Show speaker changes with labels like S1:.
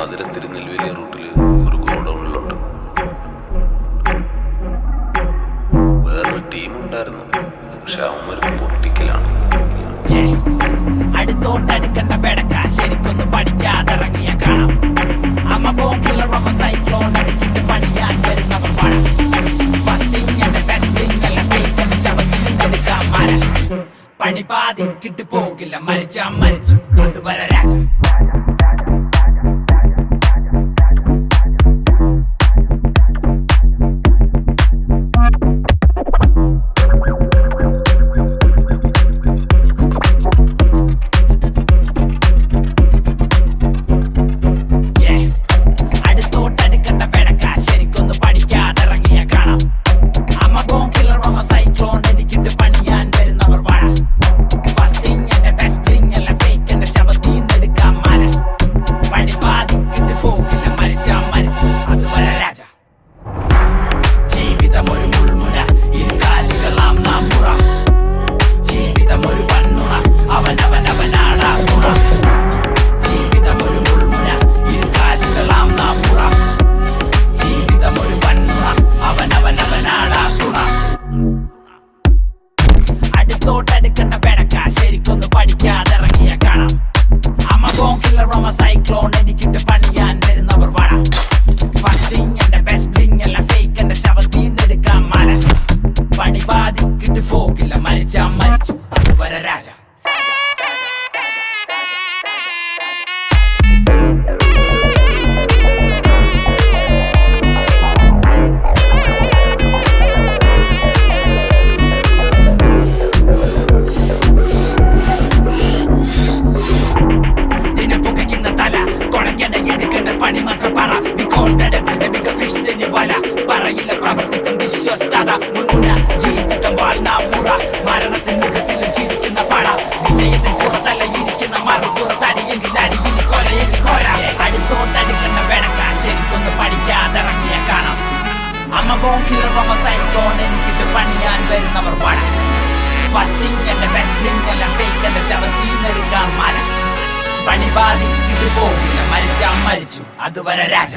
S1: ആതിര തിരുനെൽവേലി റൂട്ടില് ഒരു ഗോഡൌണിലുണ്ട്. വേറൊരു ടീമുണ്ടായിരുന്നു, പക്ഷെ അവന്മാര് പൊട്ടിക്കലാണ്.
S2: അടുത്തോട്ടടുക്കണ്ട പെടക്ക ശരിക്കൊന്ന് പഠിക്കാതിറങ്ങിയ കാണാം. അമ്മ ബോംബിലർ അമ്മ സൈക്ലോൺ അടിക്കിട്ട് പണിയാൻ വരുന്നവർ പണം. പണി പാതിക്കിട്ട് പോകില്ല, മരിച്ചാ മരിച്ചു, അതുവരെ രാജ. അടുത്തോട്ടടുക്കണ്ട പെടക്ക ശരിക്കൊന്ന് പഠിക്കാതിറങ്ങിയ കാണാം. അമ്മ ബോംബിലർ അമ്മ സൈക്ലോൺ എനിക്കിട്ട് പണിയാൻ വരുന്നവർ വാഴ. ഫസ്റ്റിങ് എന്റെ ബെസ്റ്റ് ബ്ലിങ് അല്ല ഫേക്ക്, എന്റെ ശവത്തീന്നെടുക്കാൻ മല. പണി ബാധിക്കിട്ട് പോകില്ല, മരിച്ചാ മരിച്ചു, അതുവരെ രാജ. പണി മാത്രം പറ, പറയില്ല പ്രവർത്തിക്കും വിശ്വസ്തത. മുൻമുന ജീവിതം വാൾനാമുറ, മരണത്തിന് മുഖത്തിലും ചിരിക്കുന്ന പട. വിജയത്തിൽ പുറത്തല്ല ഇരിക്കുന്ന മറുപുറത്തടിയെങ്കിൽ അടിയിൽ കൊലയെങ്കിൽ കൊല. അടുത്തോട്ടടുക്കുന്ന വെടക്ക ശരിക്കൊന്ന് പഠിക്കാതിറങ്ങിയ കാണാം. അമ്മ ബോംബിലർ അമ്മ സൈക്ലോൺ എനിക്കിട്ട് പണിയാൻ വരുന്നവർ പട. ഫസ്റ്റിങ് എന്റെ ബെസ്റ്റിങ് അല്ല ഫേക്ക്, എന്റെ ശവത്തീന്നെടുക്കാൻ മല. പണി ബാധിക്കിട്ട് പോകില്ല, മരിച്ചാ മരിച്ചു, അതുവരെ രാജ.